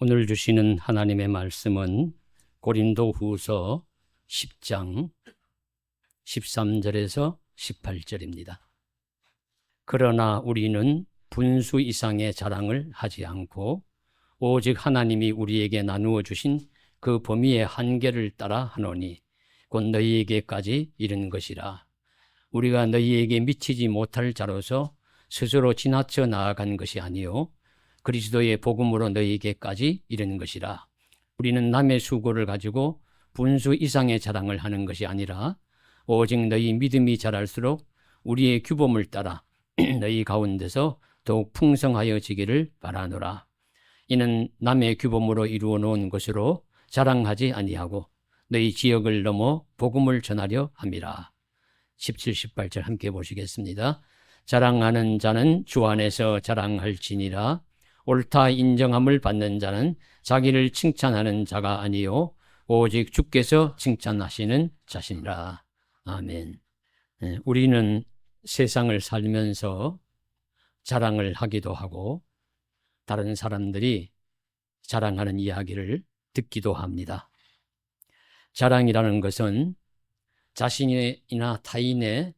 오늘 주시는 하나님의 말씀은 고린도후서 10장 13절에서 18절입니다. 그러나 우리는 분수 이상의 자랑을 하지 않고 오직 하나님이 우리에게 나누어 주신 그 범위의 한계를 따라 하노니 곧 너희에게까지 이른 것이라. 우리가 너희에게 미치지 못할 자로서 스스로 지나쳐 나아간 것이 아니요 그리스도의 복음으로 너희에게까지 이르는 것이라. 우리는 남의 수고를 가지고 분수 이상의 자랑을 하는 것이 아니라 오직 너희 믿음이 자랄수록 우리의 규범을 따라 너희 가운데서 더욱 풍성하여지기를 바라노라. 이는 남의 규범으로 이루어 놓은 것으로 자랑하지 아니하고 너희 지역을 넘어 복음을 전하려 함이라. 17, 18절 함께 보시겠습니다. 자랑하는 자는 주 안에서 자랑할지니라. 옳다 인정함을 받는 자는 자기를 칭찬하는 자가 아니요 오직 주께서 칭찬하시는 자신이라. 아멘. 우리는 세상을 살면서 자랑을 하기도 하고 다른 사람들이 자랑하는 이야기를 듣기도 합니다. 자랑이라는 것은 자신이나 타인의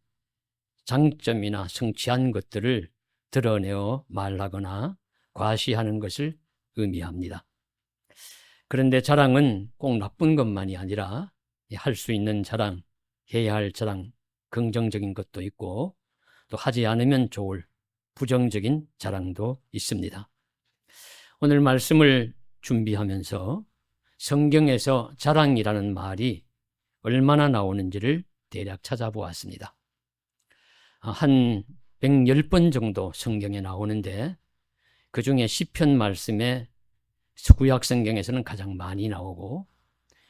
장점이나 성취한 것들을 드러내어 말하거나 과시하는 것을 의미합니다. 그런데 자랑은 꼭 나쁜 것만이 아니라 할 수 있는 자랑, 해야 할 자랑, 긍정적인 것도 있고 또 하지 않으면 좋을 부정적인 자랑도 있습니다. 오늘 말씀을 준비하면서 성경에서 자랑이라는 말이 얼마나 나오는지를 대략 찾아보았습니다. 한 110번 정도 성경에 나오는데 그 중에 시편 말씀에 구약 성경에서는 가장 많이 나오고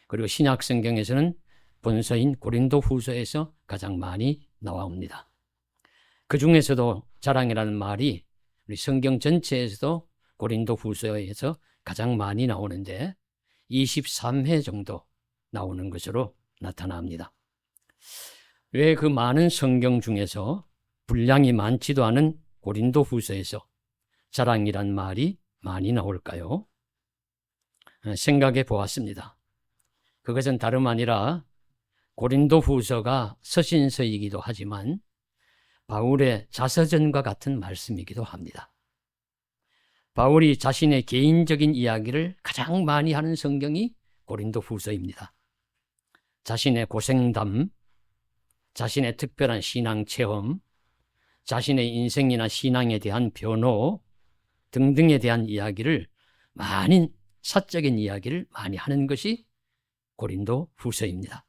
그리고 신약 성경에서는 본서인 고린도 후서에서 가장 많이 나옵니다. 그 중에서도 자랑이라는 말이 우리 성경 전체에서도 고린도 후서에서 가장 많이 나오는데 23회 정도 나오는 것으로 나타납니다. 왜 그 많은 성경 중에서 분량이 많지도 않은 고린도 후서에서 자랑이란 말이 많이 나올까요? 생각해 보았습니다. 그것은 다름 아니라 고린도 후서가 서신서이기도 하지만 바울의 자서전과 같은 말씀이기도 합니다. 바울이 자신의 개인적인 이야기를 가장 많이 하는 성경이 고린도 후서입니다. 자신의 고생담, 자신의 특별한 신앙 체험, 자신의 인생이나 신앙에 대한 변호 등등에 대한 이야기를 많은 사적인 이야기를 많이 하는 것이 고린도 후서입니다.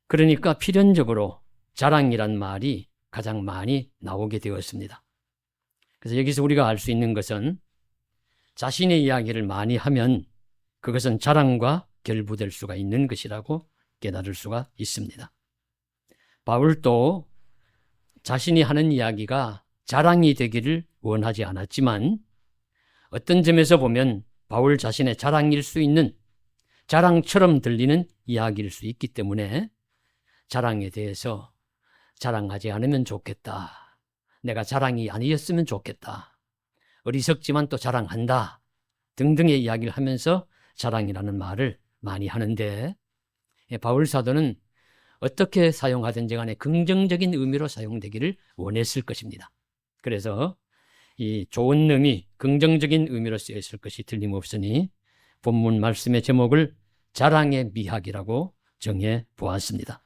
그러니까 필연적으로 자랑이란 말이 가장 많이 나오게 되었습니다. 그래서 여기서 우리가 알 수 있는 것은 자신의 이야기를 많이 하면 그것은 자랑과 결부될 수가 있는 것이라고 깨달을 수가 있습니다. 바울도 자신이 하는 이야기가 자랑이 되기를 원하지 않았지만 어떤 점에서 보면 바울 자신의 자랑일 수 있는 자랑처럼 들리는 이야기일 수 있기 때문에 자랑에 대해서 자랑하지 않으면 좋겠다. 내가 자랑이 아니었으면 좋겠다. 어리석지만 또 자랑한다. 등등의 이야기를 하면서 자랑이라는 말을 많이 하는데 바울 사도는 어떻게 사용하든지 간에 긍정적인 의미로 사용되기를 원했을 것입니다. 그래서 이 좋은 의미, 긍정적인 의미로 쓰였을 것이 틀림없으니 본문 말씀의 제목을 자랑의 미학이라고 정해 보았습니다.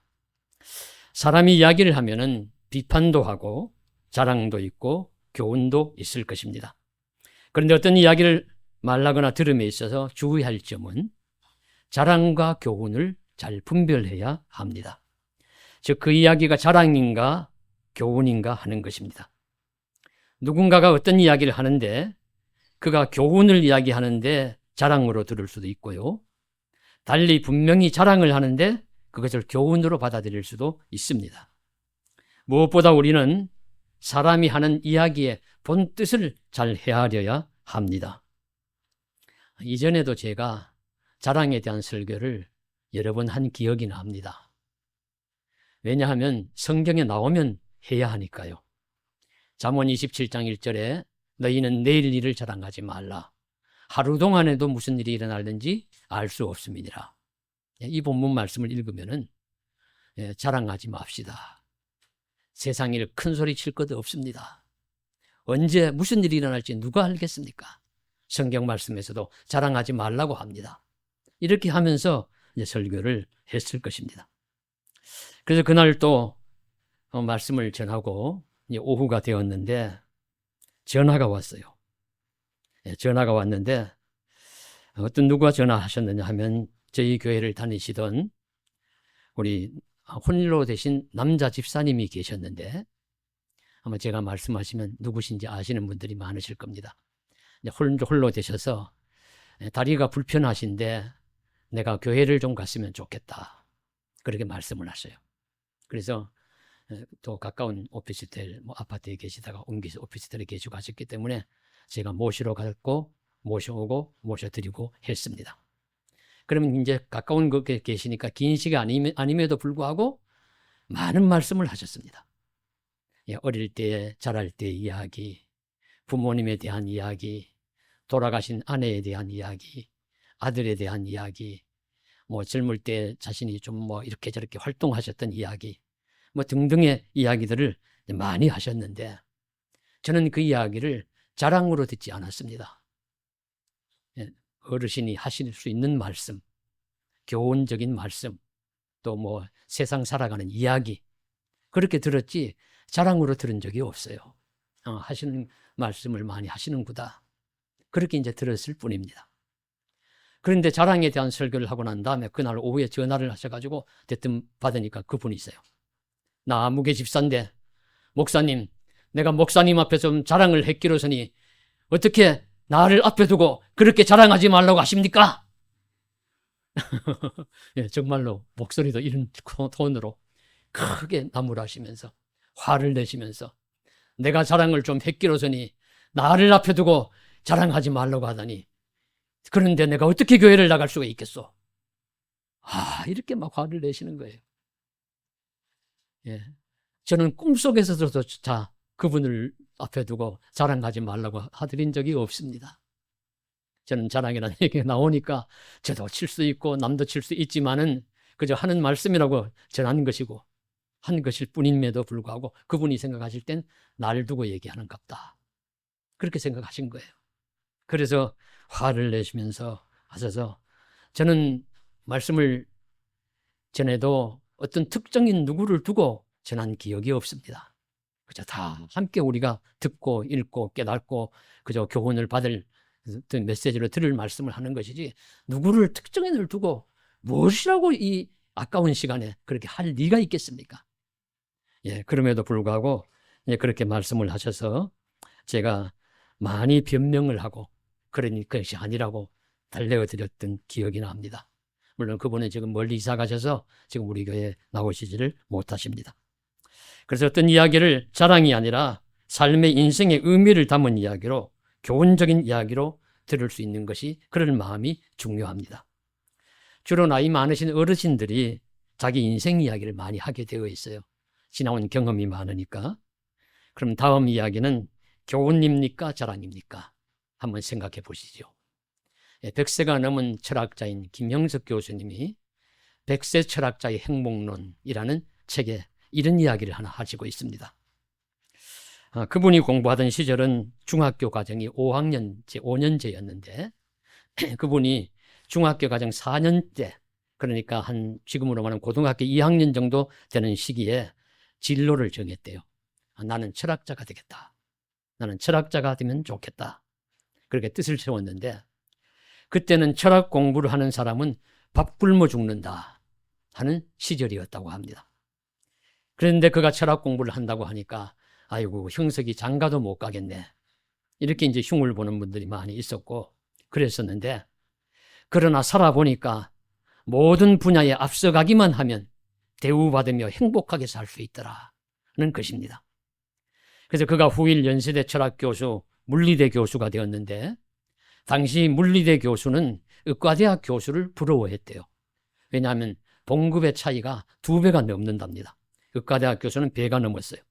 사람이 이야기를 하면은 비판도 하고 자랑도 있고 교훈도 있을 것입니다. 그런데 어떤 이야기를 말하거나 들음에 있어서 주의할 점은 자랑과 교훈을 잘 분별해야 합니다. 즉 그 이야기가 자랑인가 교훈인가 하는 것입니다. 누군가가 어떤 이야기를 하는데 그가 교훈을 이야기하는데 자랑으로 들을 수도 있고요. 달리 분명히 자랑을 하는데 그것을 교훈으로 받아들일 수도 있습니다. 무엇보다 우리는 사람이 하는 이야기의 본뜻을 잘 헤아려야 합니다. 이전에도 제가 자랑에 대한 설교를 여러 번 한 기억이 납니다. 왜냐하면 성경에 나오면 해야 하니까요. 잠언 27장 1절에 너희는 내일 일을 자랑하지 말라. 하루 동안에도 무슨 일이 일어날는지 알 수 없음이니라. 이 본문 말씀을 읽으면은 자랑하지 맙시다. 세상 일 큰 소리 칠 것도 없습니다. 언제 무슨 일이 일어날지 누가 알겠습니까? 성경 말씀에서도 자랑하지 말라고 합니다. 이렇게 하면서 이제 설교를 했을 것입니다. 그래서 그날 또 말씀을 전하고 이제 오후가 되었는데 전화가 왔어요. 전화가 왔는데 어떤 누가 전화하셨느냐 하면 저희 교회를 다니시던 우리 홀로 되신 남자 집사님이 계셨는데 아마 제가 말씀하시면 누구신지 아시는 분들이 많으실 겁니다. 홀로 되셔서 다리가 불편하신데 내가 교회를 좀 갔으면 좋겠다. 그렇게 말씀을 하셔요. 그래서 또 가까운 오피스텔, 아파트에 계시다가 옮기서 오피스텔에 계시고 하셨기 때문에 제가 모시러 갔고 모셔오고 모셔드리고 했습니다. 그러면 이제 가까운 곳에 계시니까 긴 시간 아님에도 불구하고 많은 말씀을 하셨습니다. 어릴 때, 자랄 때 이야기, 부모님에 대한 이야기, 돌아가신 아내에 대한 이야기, 아들에 대한 이야기, 젊을 때 자신이 좀 이렇게 저렇게 활동하셨던 이야기, 등등의 이야기들을 많이 하셨는데 저는 그 이야기를 자랑으로 듣지 않았습니다. 어르신이 하실 수 있는 말씀, 교훈적인 말씀, 또 세상 살아가는 이야기, 그렇게 들었지 자랑으로 들은 적이 없어요. 하시는 말씀을 많이 하시는구나. 그렇게 이제 들었을 뿐입니다. 그런데 자랑에 대한 설교를 하고 난 다음에 그날 오후에 전화를 하셔가지고 대뜸 받으니까 그분이 있어요. 나 무게 집사인데 목사님, 내가 목사님 앞에 좀 자랑을 했기로서니 어떻게 나를 앞에 두고 그렇게 자랑하지 말라고 하십니까? 정말로 목소리도 이런 톤으로 크게 나무라시면서 화를 내시면서 내가 자랑을 좀 했기로서니 나를 앞에 두고 자랑하지 말라고 하다니 그런데 내가 어떻게 교회를 나갈 수가 있겠소? 이렇게 막 화를 내시는 거예요. 저는 꿈속에서도 그분을 앞에 두고 자랑하지 말라고 하드린 적이 없습니다. 저는 자랑이라는 얘기가 나오니까 저도 칠 수 있고 남도 칠 수 있지만은 그저 하는 말씀이라고 전하는 것이고 한 것일 뿐임에도 불구하고 그분이 생각하실 땐 날 두고 얘기하는 갑다. 그렇게 생각하신 거예요. 그래서 화를 내시면서 하셔서 저는 말씀을 전에도 어떤 특정인 누구를 두고 전한 기억이 없습니다. 그저 다 함께 우리가 듣고 읽고 깨닫고 그저 교훈을 받을 어떤 메시지로 들을 말씀을 하는 것이지 누구를 특정인을 두고 무엇이라고 이 아까운 시간에 그렇게 할 리가 있겠습니까? 그럼에도 불구하고 그렇게 말씀을 하셔서 제가 많이 변명을 하고 그러니 그것이 아니라고 달래어 드렸던 기억이 납니다. 물론 그분은 지금 멀리 이사 가셔서 지금 우리 교회에 나오시지를 못하십니다. 그래서 어떤 이야기를 자랑이 아니라 삶의 인생의 의미를 담은 이야기로 교훈적인 이야기로 들을 수 있는 것이 그런 마음이 중요합니다. 주로 나이 많으신 어르신들이 자기 인생 이야기를 많이 하게 되어 있어요. 지나온 경험이 많으니까. 그럼 다음 이야기는 교훈입니까? 자랑입니까? 한번 생각해 보시죠. 100세가 넘은 철학자인 김형석 교수님이 100세 철학자의 행복론이라는 책에 이런 이야기를 하나 하시고 있습니다. 그분이 공부하던 시절은 중학교 과정이 5년제였는데 그분이 중학교 과정 4년 때 그러니까 한 지금으로 말하면 고등학교 2학년 정도 되는 시기에 진로를 정했대요. 나는 철학자가 되겠다. 나는 철학자가 되면 좋겠다. 그렇게 뜻을 세웠는데 그때는 철학 공부를 하는 사람은 밥 굶어 죽는다 하는 시절이었다고 합니다. 그런데 그가 철학 공부를 한다고 하니까 아이고 형석이 장가도 못 가겠네. 이렇게 이제 흉을 보는 분들이 많이 있었고 그랬었는데 그러나 살아보니까 모든 분야에 앞서가기만 하면 대우받으며 행복하게 살 수 있더라는 것입니다. 그래서 그가 후일 연세대 철학교수, 물리대 교수가 되었는데 당시 물리대 교수는 의과대학 교수를 부러워했대요. 왜냐하면 봉급의 차이가 2배가 넘는답니다. 의과대학 교수는 배가 넘었어요.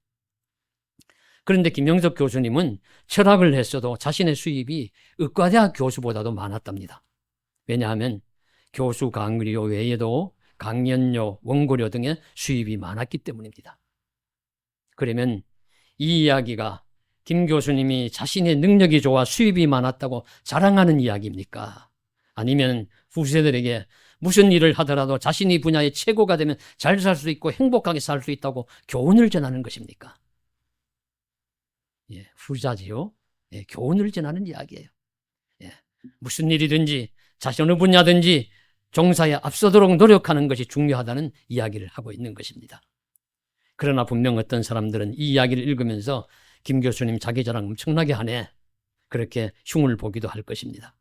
그런데 김영석 교수님은 철학을 했어도 자신의 수입이 의과대학 교수보다도 많았답니다. 왜냐하면 교수 강의료 외에도 강연료, 원고료 등의 수입이 많았기 때문입니다. 그러면 이 이야기가 김 교수님이 자신의 능력이 좋아 수입이 많았다고 자랑하는 이야기입니까? 아니면 후세들에게 무슨 일을 하더라도 자신이 분야의 최고가 되면 잘 살 수 있고 행복하게 살 수 있다고 교훈을 전하는 것입니까? 예, 후자지요. 예, 교훈을 전하는 이야기예요. 예, 무슨 일이든지 자신 어느 분야든지 종사에 앞서도록 노력하는 것이 중요하다는 이야기를 하고 있는 것입니다. 그러나 분명 어떤 사람들은 이 이야기를 읽으면서 김 교수님 자기 자랑 엄청나게 하네, 그렇게 흉을 보기도 할 것입니다.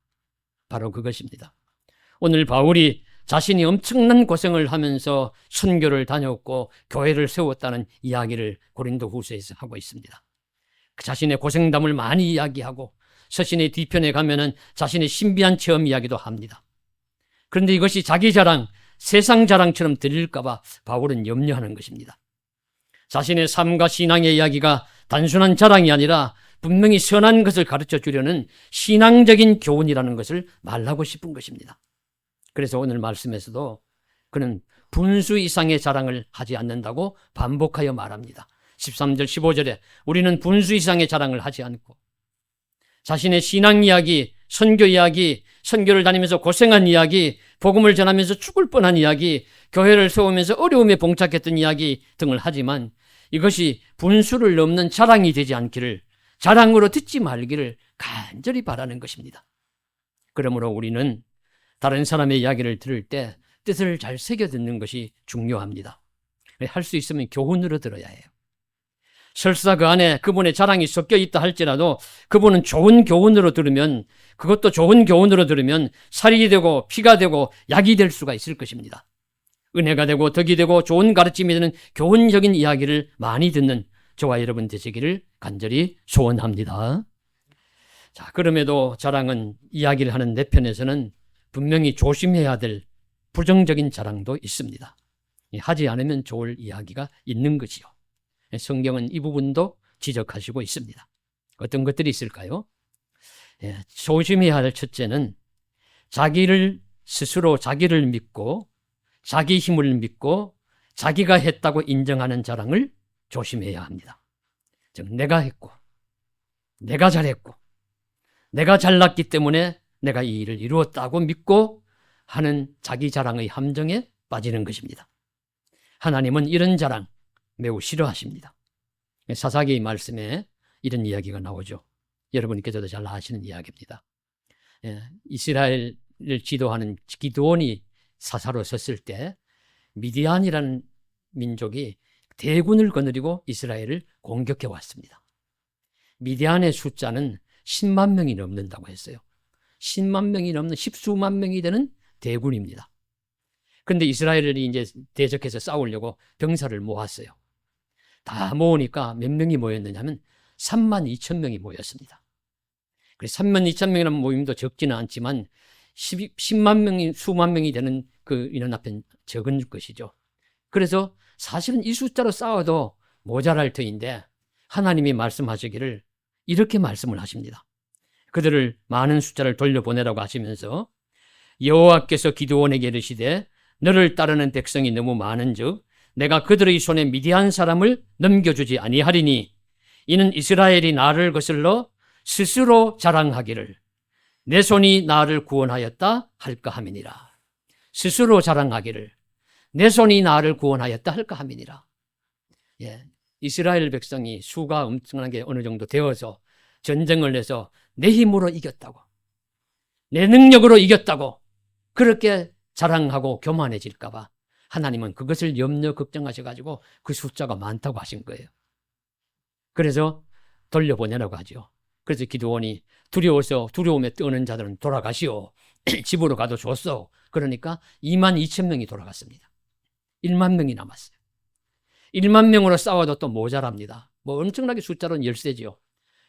바로 그것입니다. 오늘 바울이 자신이 엄청난 고생을 하면서 선교를 다녔고 교회를 세웠다는 이야기를 고린도 후서에서 하고 있습니다. 자신의 고생담을 많이 이야기하고 서신의 뒤편에 가면은 자신의 신비한 체험 이야기도 합니다. 그런데 이것이 자기 자랑, 세상 자랑처럼 들릴까 봐 바울은 염려하는 것입니다. 자신의 삶과 신앙의 이야기가 단순한 자랑이 아니라 분명히 선한 것을 가르쳐 주려는 신앙적인 교훈이라는 것을 말하고 싶은 것입니다. 그래서 오늘 말씀에서도 그는 분수 이상의 자랑을 하지 않는다고 반복하여 말합니다. 13절, 15절에 우리는 분수 이상의 자랑을 하지 않고 자신의 신앙 이야기, 선교 이야기, 선교를 다니면서 고생한 이야기, 복음을 전하면서 죽을 뻔한 이야기, 교회를 세우면서 어려움에 봉착했던 이야기 등을 하지만 이것이 분수를 넘는 자랑이 되지 않기를, 자랑으로 듣지 말기를 간절히 바라는 것입니다. 그러므로 우리는 다른 사람의 이야기를 들을 때 뜻을 잘 새겨 듣는 것이 중요합니다. 할 수 있으면 교훈으로 들어야 해요. 설사 그 안에 그분의 자랑이 섞여 있다 할지라도 그분은 좋은 교훈으로 들으면, 그것도 좋은 교훈으로 들으면 살이 되고 피가 되고 약이 될 수가 있을 것입니다. 은혜가 되고 덕이 되고 좋은 가르침이 되는 교훈적인 이야기를 많이 듣는 저와 여러분 되시기를 간절히 소원합니다. 자, 그럼에도 자랑은 이야기를 하는 내 편에서는 분명히 조심해야 될 부정적인 자랑도 있습니다. 하지 않으면 좋을 이야기가 있는 것이요. 성경은 이 부분도 지적하시고 있습니다. 어떤 것들이 있을까요? 조심해야 할 첫째는 스스로 자기를 믿고 자기 힘을 믿고 자기가 했다고 인정하는 자랑을 조심해야 합니다. 즉 내가 했고 내가 잘했고 내가 잘났기 때문에 내가 이 일을 이루었다고 믿고 하는 자기 자랑의 함정에 빠지는 것입니다. 하나님은 이런 자랑 매우 싫어하십니다. 사사기 말씀에 이런 이야기가 나오죠. 여러분께서도 잘 아시는 이야기입니다. 이스라엘을 지도하는 기드온이 사사로 섰을 때 미디안이라는 민족이 대군을 거느리고 이스라엘을 공격해 왔습니다. 미디안의 숫자는 10만 명이 넘는다고 했어요. 10만 명이 넘는 십수만 명이 되는 대군입니다. 그런데 이스라엘이 이제 대적해서 싸우려고 병사를 모았어요. 다 모으니까 몇 명이 모였느냐면 3만 2천 명이 모였습니다. 그래서 3만 2천 명이라는 모임도 적지는 않지만 10만 명이, 수만 명이 되는 그 인원 앞엔 적은 것이죠. 그래서 사실은 이 숫자로 싸워도 모자랄 터인데 하나님이 말씀하시기를 이렇게 말씀을 하십니다. 그들을 많은 숫자를 돌려보내라고 하시면서 여호와께서 기드온에게 이르시되 너를 따르는 백성이 너무 많은즉 내가 그들의 손에 미디안 사람을 넘겨주지 아니하리니 이는 이스라엘이 나를 거슬러 스스로 자랑하기를 내 손이 나를 구원하였다 할까 함이니라. 스스로 자랑하기를 내 손이 나를 구원하였다 할까 함이니라. 이스라엘 백성이 수가 엄청나게 어느 정도 되어서 전쟁을 해서 내 힘으로 이겼다고, 내 능력으로 이겼다고 그렇게 자랑하고 교만해질까 봐 하나님은 그것을 염려 걱정하셔가지고 그 숫자가 많다고 하신 거예요. 그래서 돌려보내라고 하죠. 그래서 기드온이 두려움에 떠는 자들은 돌아가시오. 집으로 가도 좋소. 그러니까 2만 2천 명이 돌아갔습니다. 1만 명이 남았어요. 1만 명으로 싸워도 또 모자랍니다. 뭐 엄청나게 숫자로는 열세지요.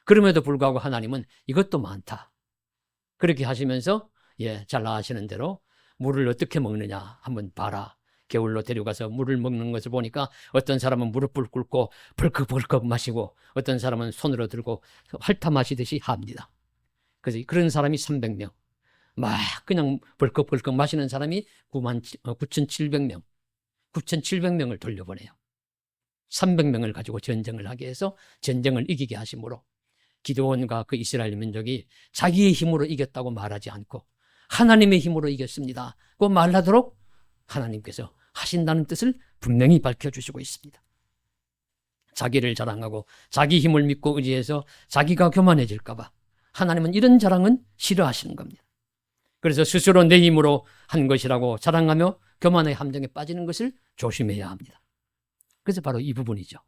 그럼에도 불구하고 하나님은 이것도 많다. 그렇게 하시면서 잘 아시는 대로 물을 어떻게 먹느냐 한번 봐라. 게울로 데려가서 물을 먹는 것을 보니까 어떤 사람은 무릎을 꿇고 벌컥벌컥 마시고 어떤 사람은 손으로 들고 핥아 마시듯이 합니다. 그래서 그런 사람이 300명. 막 그냥 벌컥벌컥 마시는 사람이 9,700명. 9,700명을 돌려보내요. 300명을 가지고 전쟁을 하게 해서 전쟁을 이기게 하심으로 기드온과 그 이스라엘 민족이 자기의 힘으로 이겼다고 말하지 않고 하나님의 힘으로 이겼습니다. 그 말하도록 하나님께서 하신다는 뜻을 분명히 밝혀주시고 있습니다. 자기를 자랑하고 자기 힘을 믿고 의지해서 자기가 교만해질까 봐 하나님은 이런 자랑은 싫어하시는 겁니다. 그래서 스스로 내 힘으로 한 것이라고 자랑하며 교만의 함정에 빠지는 것을 조심해야 합니다. 그래서 바로 이 부분이죠.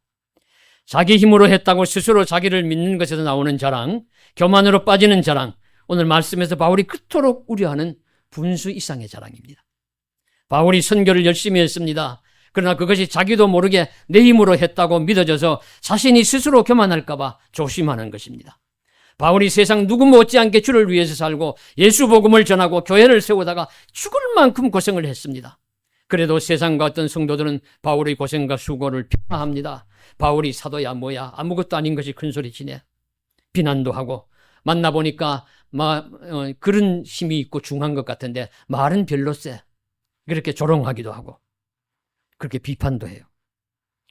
자기 힘으로 했다고 스스로 자기를 믿는 것에서 나오는 자랑, 교만으로 빠지는 자랑, 오늘 말씀에서 바울이 그토록 우려하는 분수 이상의 자랑입니다. 바울이 선교를 열심히 했습니다. 그러나 그것이 자기도 모르게 내 힘으로 했다고 믿어져서 자신이 스스로 교만할까 봐 조심하는 것입니다. 바울이 세상 누구 못지않게 주를 위해서 살고 예수 복음을 전하고 교회를 세우다가 죽을 만큼 고생을 했습니다. 그래도 세상과 어떤 성도들은 바울의 고생과 수고를 비판합니다. 바울이 사도야 뭐야 아무것도 아닌 것이 큰소리치네. 비난도 하고 만나보니까 그런 힘이 있고 중한 것 같은데 말은 별로세. 그렇게 조롱하기도 하고 그렇게 비판도 해요.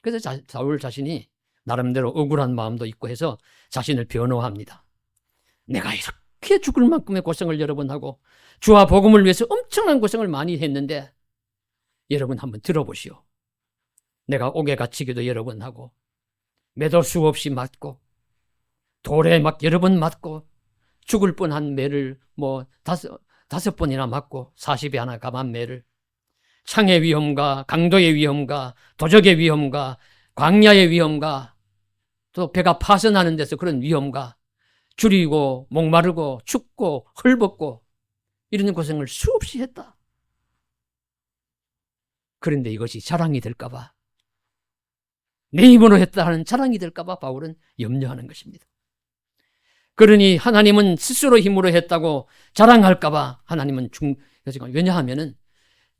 그래서 사울 자신이 나름대로 억울한 마음도 있고 해서 자신을 변호합니다. 내가 이렇게 죽을 만큼의 고생을 여러 번 하고 주와 복음을 위해서 엄청난 고생을 많이 했는데 여러분 한번 들어보시오. 내가 옥에 갇히기도 여러 번 하고 매도 수 없이 맞고 돌에 막 여러 번 맞고 죽을 뻔한 매를 다섯 번이나 맞고 40에 하나 감한 매를 창의 위험과 강도의 위험과 도적의 위험과 광야의 위험과 또 배가 파선하는 데서 그런 위험과 줄이고 목마르고 춥고 헐벗고 이런 고생을 수없이 했다. 그런데 이것이 자랑이 될까 봐 내 힘으로 했다 하는 자랑이 될까 봐 바울은 염려하는 것입니다. 그러니 하나님은 스스로 힘으로 했다고 자랑할까 봐 하나님은 왜냐하면은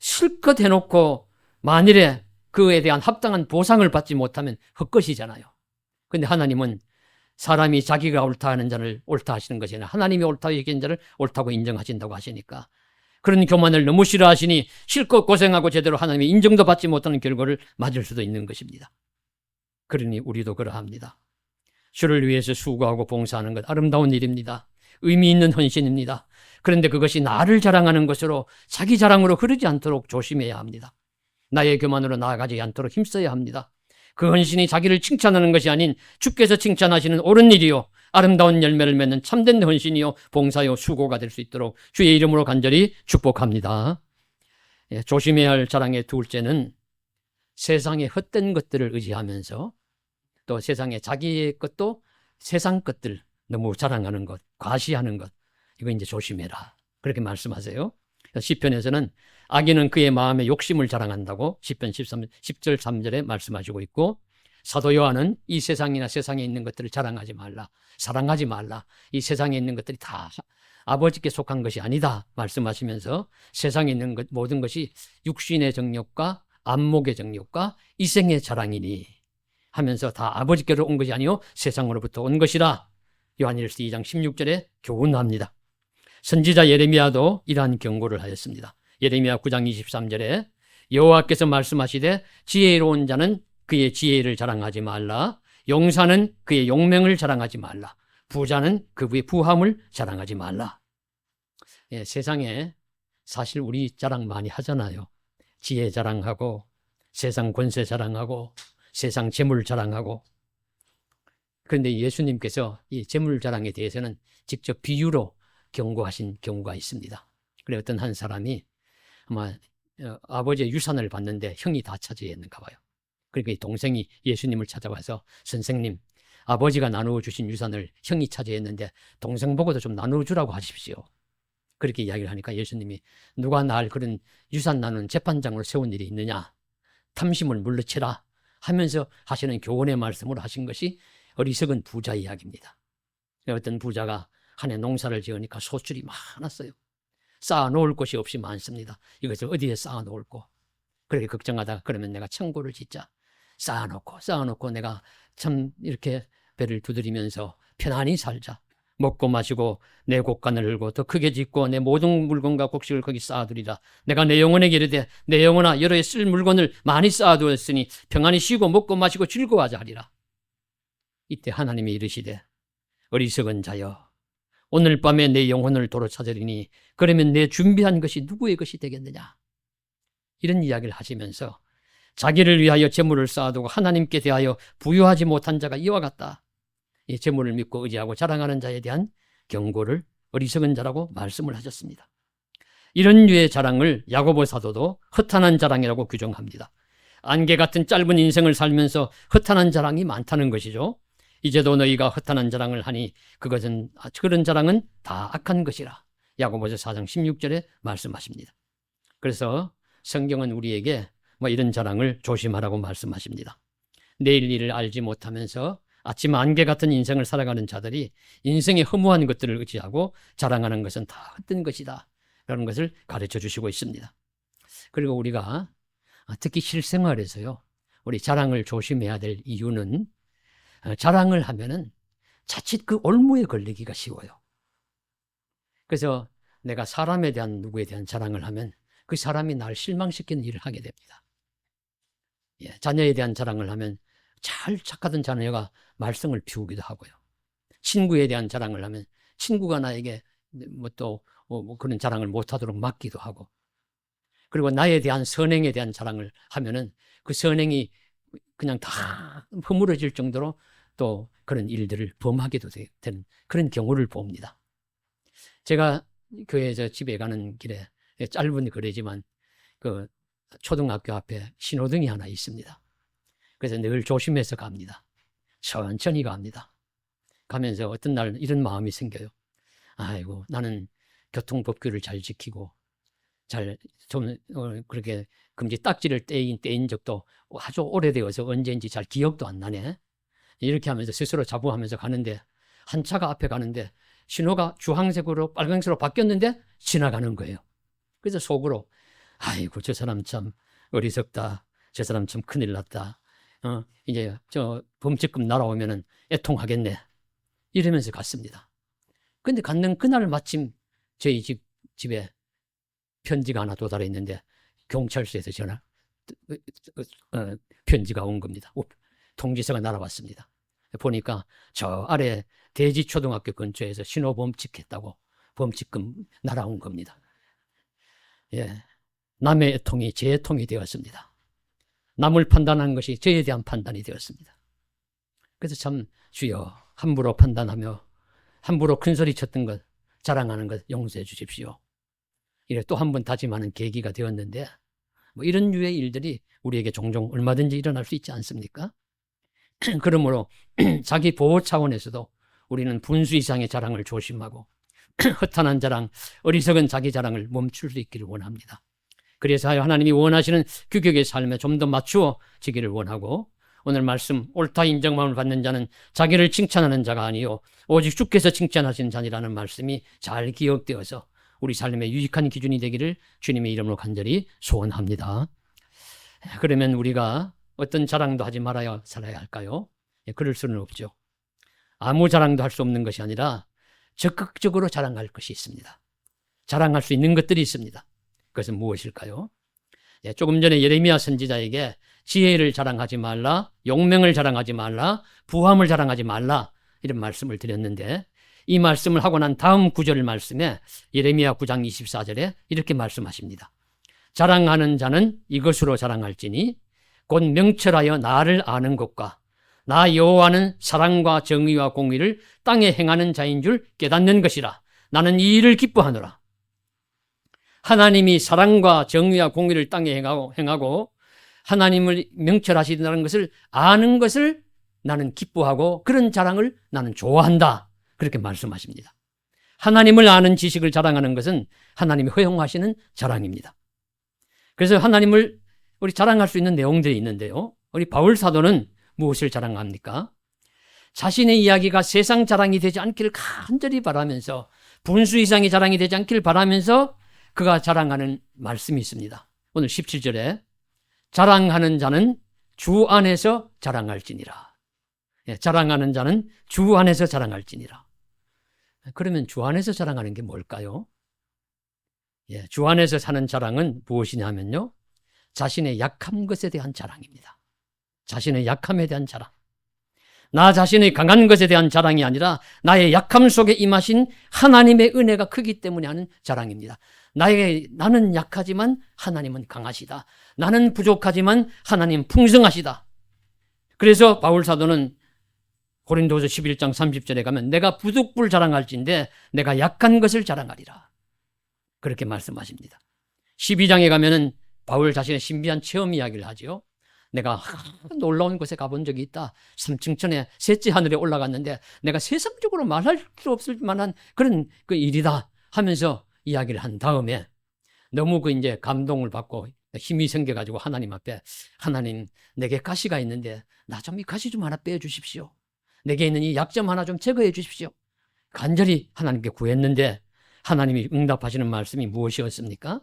실컷 해놓고 만일에 그에 대한 합당한 보상을 받지 못하면 헛것이잖아요. 그런데 하나님은 사람이 자기가 옳다 하는 자를 옳다 하시는 것이 아니라 하나님이 옳다고 얘기한 자를 옳다고 인정하신다고 하시니까 그런 교만을 너무 싫어하시니 실컷 고생하고 제대로 하나님의 인정도 받지 못하는 결과를 맞을 수도 있는 것입니다. 그러니 우리도 그러합니다. 주를 위해서 수고하고 봉사하는 것 아름다운 일입니다. 의미 있는 헌신입니다. 그런데 그것이 나를 자랑하는 것으로 자기 자랑으로 흐르지 않도록 조심해야 합니다. 나의 교만으로 나아가지 않도록 힘써야 합니다. 그 헌신이 자기를 칭찬하는 것이 아닌 주께서 칭찬하시는 옳은 일이요 아름다운 열매를 맺는 참된 헌신이요 봉사요 수고가 될 수 있도록 주의 이름으로 간절히 축복합니다. 조심해야 할 자랑의 둘째는 세상의 헛된 것들을 의지하면서 또 세상의 자기의 것도 세상 것들 너무 자랑하는 것, 과시하는 것 이거 이제 조심해라 그렇게 말씀하세요. 시편에서는 악인은 그의 마음의 욕심을 자랑한다고 시편 10절 3절에 말씀하시고 있고 사도 요한은 이 세상이나 세상에 있는 것들을 자랑하지 말라, 사랑하지 말라. 이 세상에 있는 것들이 다 아버지께 속한 것이 아니다 말씀하시면서 세상에 있는 것 모든 것이 육신의 정욕과 안목의 정욕과 이생의 자랑이니 하면서 다 아버지께로 온 것이 아니요 세상으로부터 온 것이라 요한일서 2장 16절에 교훈합니다. 선지자 예레미야도 이러한 경고를 하였습니다. 예레미야 9장 23절에 여호와께서 말씀하시되 지혜로운 자는 그의 지혜를 자랑하지 말라. 용사는 그의 용맹을 자랑하지 말라. 부자는 그의 부함을 자랑하지 말라. 세상에 사실 우리 자랑 많이 하잖아요. 지혜 자랑하고 세상 권세 자랑하고 세상 재물 자랑하고. 그런데 예수님께서 이 재물 자랑에 대해서는 직접 비유로 경고하신 경우가 있습니다. 그래 어떤 한 사람이 아마 아버지의 유산을 받는데 형이 다 차지했는가 봐요. 그러니까 이 동생이 예수님을 찾아와서 선생님, 아버지가 나누어 주신 유산을 형이 차지했는데 동생 보고도 좀 나누어 주라고 하십시오. 그렇게 이야기를 하니까 예수님이 누가 날 그런 유산 나누는 재판장으로 세운 일이 있느냐, 탐심을 물리쳐라 하면서 하시는 교훈의 말씀을 하신 것이 어리석은 부자 이야기입니다. 어떤 부자가 한 해 농사를 지으니까 소출이 많았어요. 쌓아놓을 곳이 없이 많습니다. 이것을 어디에 쌓아놓을고 그렇게 걱정하다가 그러면 내가 창고를 짓자. 쌓아놓고 내가 참 이렇게 배를 두드리면서 편안히 살자. 먹고 마시고 내 곳간을 흘고 더 크게 짓고 내 모든 물건과 곡식을 거기 쌓아두리라. 내가 내 영혼에게 이르되 내 영혼아 여러 해 쓸 물건을 많이 쌓아두었으니 평안히 쉬고 먹고 마시고 즐거워하자 하리라. 이때 하나님이 이르시되 어리석은 자여 오늘 밤에 내 영혼을 도로 찾으리니 그러면 내 준비한 것이 누구의 것이 되겠느냐. 이런 이야기를 하시면서 자기를 위하여 재물을 쌓아두고 하나님께 대하여 부유하지 못한 자가 이와 같다. 이 재물을 믿고 의지하고 자랑하는 자에 대한 경고를 어리석은 자라고 말씀을 하셨습니다. 이런 류의 자랑을 야고보 사도도 허탄한 자랑이라고 규정합니다. 안개 같은 짧은 인생을 살면서 허탄한 자랑이 많다는 것이죠. 이제도 너희가 허탄한 자랑을 하니 그런 자랑은 다 악한 것이라. 야고보서 4장 16절에 말씀하십니다. 그래서 성경은 우리에게 이런 자랑을 조심하라고 말씀하십니다. 내일 일을 알지 못하면서 아침 안개 같은 인생을 살아가는 자들이 인생의 허무한 것들을 의지하고 자랑하는 것은 다 헛된 것이다. 라는 것을 가르쳐 주시고 있습니다. 그리고 우리가 특히 실생활에서요, 우리 자랑을 조심해야 될 이유는 자랑을 하면은 자칫 그 올무에 걸리기가 쉬워요. 그래서 내가 사람에 대한 누구에 대한 자랑을 하면 그 사람이 날 실망시키는 일을 하게 됩니다. 자녀에 대한 자랑을 하면 잘 착하던 자녀가 말썽을 피우기도 하고요. 친구에 대한 자랑을 하면 친구가 나에게 그런 자랑을 못하도록 막기도 하고, 그리고 나에 대한 선행에 대한 자랑을 하면은 그 선행이 그냥 다 허물어질 정도로 또 그런 일들을 범하게도 되는 그런 경우를 봅니다. 제가 교회에서 집에 가는 길에 짧은 거리지만 그 초등학교 앞에 신호등이 하나 있습니다. 그래서 늘 조심해서 갑니다. 천천히 갑니다. 가면서 어떤 날 이런 마음이 생겨요. 아이고, 나는 교통법규를 잘 지키고 그렇게 금지 딱지를 떼인 적도 아주 오래되어서 언제인지 잘 기억도 안 나네. 이렇게 하면서 스스로 자부하면서 가는데 한 차가 앞에 가는데 신호가 주황색으로 빨간색으로 바뀌었는데 지나가는 거예요. 그래서 속으로 아이고, 저 사람 참 어리석다. 저 사람 참 큰일 났다. 이제 저 범칙금 날아오면은 애통하겠네. 이러면서 갔습니다. 근데 갔는 그날 마침 저희 집에 편지가 하나 도달했는데 경찰서에서 편지가 온 겁니다. 통지서가 날아왔습니다. 보니까 저 아래 대지초등학교 근처에서 신호범칙했다고 범칙금 날아온 겁니다. 남의 애통이 제 애통이 되었습니다. 남을 판단한 것이 저에 대한 판단이 되었습니다. 그래서 참 주여, 함부로 판단하며 함부로 큰소리 쳤던 것, 자랑하는 것 용서해 주십시오. 이래 또 한 번 다짐하는 계기가 되었는데, 이런 류의 일들이 우리에게 종종 얼마든지 일어날 수 있지 않습니까? 그러므로 자기 보호 차원에서도 우리는 분수 이상의 자랑을 조심하고 허탄한 자랑, 어리석은 자기 자랑을 멈출 수 있기를 원합니다. 그래서 하나님이 원하시는 규격의 삶에 좀 더 맞추어지기를 원하고, 오늘 말씀 옳다 인정함을 받는 자는 자기를 칭찬하는 자가 아니요 오직 주께서 칭찬하시는 자니라는 말씀이 잘 기억되어서 우리 삶의 유익한 기준이 되기를 주님의 이름으로 간절히 소원합니다. 그러면 우리가 어떤 자랑도 하지 말아야 살아야 할까요? 그럴 수는 없죠. 아무 자랑도 할 수 없는 것이 아니라 적극적으로 자랑할 것이 있습니다. 자랑할 수 있는 것들이 있습니다. 그것은 무엇일까요? 조금 전에 예레미야 선지자에게 지혜를 자랑하지 말라, 용맹을 자랑하지 말라, 부함을 자랑하지 말라, 이런 말씀을 드렸는데, 이 말씀을 하고 난 다음 구절 말씀에 예레미야 9장 24절에 이렇게 말씀하십니다. 자랑하는 자는 이것으로 자랑할지니 곧 명철하여 나를 아는 것과 나 여호와는 사랑과 정의와 공의를 땅에 행하는 자인 줄 깨닫는 것이라. 나는 이 일을 기뻐하노라. 하나님이 사랑과 정의와 공의를 땅에 행하고 하나님을 명철하시다는 것을 아는 것을 나는 기뻐하고 그런 자랑을 나는 좋아한다. 그렇게 말씀하십니다. 하나님을 아는 지식을 자랑하는 것은 하나님이 허용하시는 자랑입니다. 그래서 하나님을 우리 자랑할 수 있는 내용들이 있는데요. 우리 바울 사도는 무엇을 자랑합니까? 자신의 이야기가 세상 자랑이 되지 않기를 간절히 바라면서, 분수 이상의 자랑이 되지 않기를 바라면서 그가 자랑하는 말씀이 있습니다. 오늘 17절에 자랑하는 자는 주 안에서 자랑할지니라. 자랑하는 자는 주 안에서 자랑할지니라. 그러면 주 안에서 자랑하는 게 뭘까요? 주 안에서 사는 자랑은 무엇이냐면요, 자신의 약한 것에 대한 자랑입니다. 자신의 약함에 대한 자랑. 나 자신의 강한 것에 대한 자랑이 아니라 나의 약함 속에 임하신 하나님의 은혜가 크기 때문에 하는 자랑입니다. 나는 약하지만 하나님은 강하시다. 나는 부족하지만 하나님 풍성하시다. 그래서 바울 사도는 고린도서 11장 30절에 가면 내가 부득불 자랑할진대 내가 약한 것을 자랑하리라. 그렇게 말씀하십니다. 12장에 가면은 바울 자신의 신비한 체험 이야기를 하죠. 내가 놀라운 곳에 가본 적이 있다. 3층천에 셋째 하늘에 올라갔는데 내가 세상적으로 말할 수 없을 만한 그런 그 일이다 하면서 이야기를 한 다음에 너무 이제 감동을 받고 힘이 생겨가지고 하나님 앞에, 하나님 내게 가시가 있는데 나 좀 이 가시 좀 하나 빼주십시오. 내게 있는 이 약점 하나 좀 제거해 주십시오. 간절히 하나님께 구했는데 하나님이 응답하시는 말씀이 무엇이었습니까?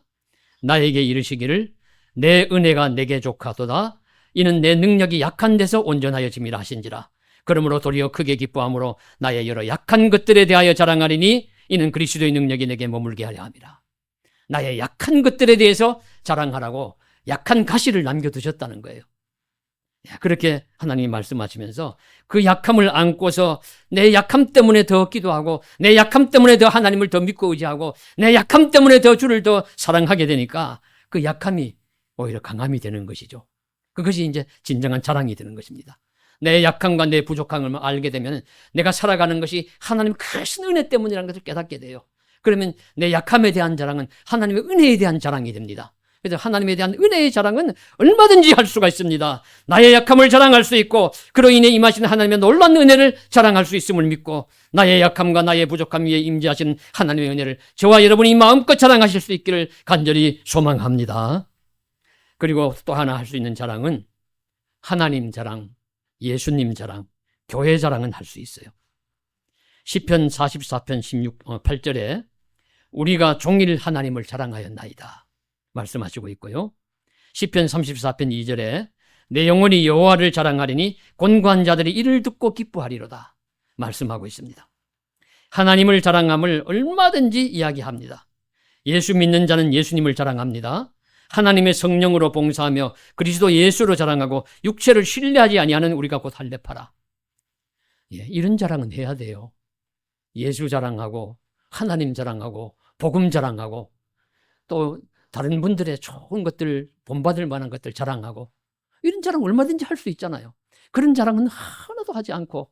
나에게 이르시기를 내 은혜가 내게 족하도다. 이는 내 능력이 약한 데서 온전하여 짐이라 하신지라. 그러므로 도리어 크게 기뻐함으로 나의 여러 약한 것들에 대하여 자랑하리니 이는 그리스도의 능력이 내게 머물게 하려 함이라. 나의 약한 것들에 대해서 자랑하라고 약한 가시를 남겨두셨다는 거예요. 그렇게 하나님이 말씀하시면서 그 약함을 안고서 내 약함 때문에 더 기도하고 내 약함 때문에 더 하나님을 더 믿고 의지하고 내 약함 때문에 더 주를 더 사랑하게 되니까 그 약함이 오히려 강함이 되는 것이죠. 그것이 이제 진정한 자랑이 되는 것입니다. 내 약함과 내 부족함을 알게 되면 내가 살아가는 것이 하나님 크신 은혜 때문이라는 것을 깨닫게 돼요. 그러면 내 약함에 대한 자랑은 하나님의 은혜에 대한 자랑이 됩니다. 그래서 하나님에 대한 은혜의 자랑은 얼마든지 할 수가 있습니다. 나의 약함을 자랑할 수 있고 그로 인해 임하신 하나님의 놀라운 은혜를 자랑할 수 있음을 믿고 나의 약함과 나의 부족함 위에 임재하신 하나님의 은혜를 저와 여러분이 마음껏 자랑하실 수 있기를 간절히 소망합니다. 그리고 또 하나 할 수 있는 자랑은 하나님 자랑, 예수님 자랑, 교회 자랑은 할 수 있어요. 시편 44편 8절에 우리가 종일 하나님을 자랑하였나이다 말씀하시고 있고요. 시편 34편 2절에 내 영혼이 여호와를 자랑하리니 곤고한 자들이 이를 듣고 기뻐하리로다 말씀하고 있습니다. 하나님을 자랑함을 얼마든지 이야기합니다. 예수 믿는 자는 예수님을 자랑합니다. 하나님의 성령으로 봉사하며 그리스도 예수로 자랑하고 육체를 신뢰하지 아니하는 우리가 곧 할례파라. 이런 자랑은 해야 돼요. 예수 자랑하고 하나님 자랑하고 복음 자랑하고 또 다른 분들의 좋은 것들, 본받을 만한 것들 자랑하고 이런 자랑 얼마든지 할 수 있잖아요. 그런 자랑은 하나도 하지 않고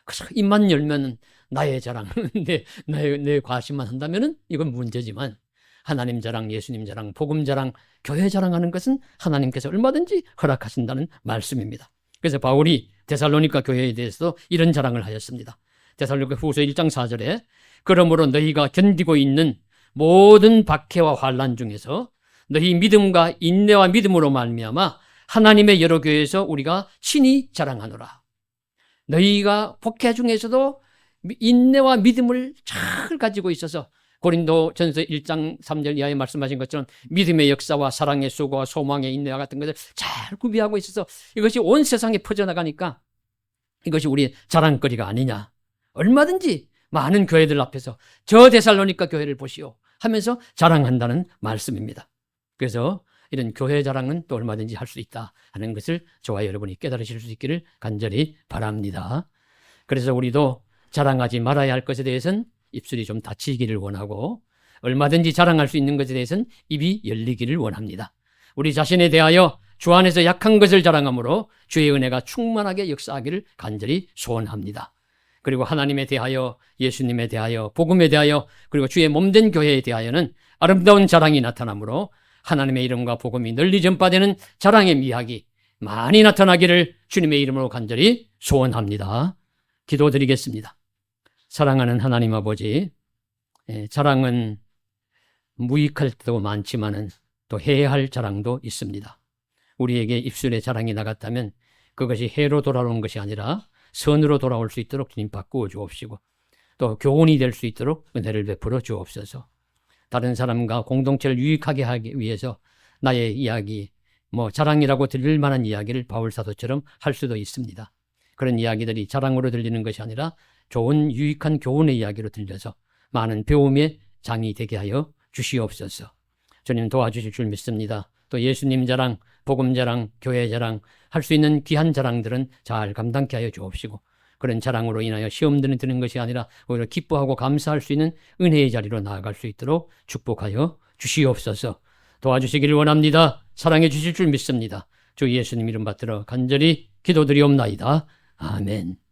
그저 입만 열면 나의 자랑, 내 과시만 한다면 이건 문제지만 하나님 자랑, 예수님 자랑, 복음 자랑, 교회 자랑하는 것은 하나님께서 얼마든지 허락하신다는 말씀입니다. 그래서 바울이 데살로니가 교회에 대해서 이런 자랑을 하였습니다. 데살로니가 후서 1장 4절에 그러므로 너희가 견디고 있는 모든 박해와 환난 중에서 너희 믿음과 인내와 믿음으로 말미암아 하나님의 여러 교회에서 우리가 친히 자랑하노라. 너희가 박해 중에서도 인내와 믿음을 잘 가지고 있어서 고린도전서 1장 3절 이하에 말씀하신 것처럼 믿음의 역사와 사랑의 수고와 소망의 인내와 같은 것을 잘 구비하고 있어서 이것이 온 세상에 퍼져나가니까 이것이 우리 자랑거리가 아니냐. 얼마든지 많은 교회들 앞에서 저 데살로니가 교회를 보시오 하면서 자랑한다는 말씀입니다. 그래서 이런 교회 자랑은 또 얼마든지 할 수 있다 하는 것을 저와 여러분이 깨달으실 수 있기를 간절히 바랍니다. 그래서 우리도 자랑하지 말아야 할 것에 대해서는 입술이 좀 닫히기를 원하고 얼마든지 자랑할 수 있는 것에 대해서는 입이 열리기를 원합니다. 우리 자신에 대하여 주 안에서 약한 것을 자랑함으로 주의 은혜가 충만하게 역사하기를 간절히 소원합니다. 그리고 하나님에 대하여, 예수님에 대하여, 복음에 대하여, 그리고 주의 몸된 교회에 대하여는 아름다운 자랑이 나타나므로 하나님의 이름과 복음이 널리 전파되는 자랑의 미학이 많이 나타나기를 주님의 이름으로 간절히 소원합니다. 기도드리겠습니다. 사랑하는 하나님 아버지, 자랑은 무익할 때도 많지만은 또 해야 할 자랑도 있습니다. 우리에게 입술에 자랑이 나갔다면 그것이 해로 돌아오는 것이 아니라 선으로 돌아올 수 있도록 주님 바꾸어 주옵시고 또 교훈이 될 수 있도록 은혜를 베풀어 주옵소서. 다른 사람과 공동체를 유익하게 하기 위해서 나의 이야기, 자랑이라고 들릴 만한 이야기를 바울 사도처럼 할 수도 있습니다. 그런 이야기들이 자랑으로 들리는 것이 아니라 좋은 유익한 교훈의 이야기로 들려서 많은 배움의 장이 되게 하여 주시옵소서. 주님 도와주실 줄 믿습니다. 또 예수님 자랑, 복음 자랑, 교회 자랑 할 수 있는 귀한 자랑들은 잘 감당케 하여 주옵시고, 그런 자랑으로 인하여 시험들은 드는 것이 아니라 오히려 기뻐하고 감사할 수 있는 은혜의 자리로 나아갈 수 있도록 축복하여 주시옵소서. 도와주시기를 원합니다. 사랑해 주실 줄 믿습니다. 주 예수님 이름 받들어 간절히 기도드리옵나이다. 아멘.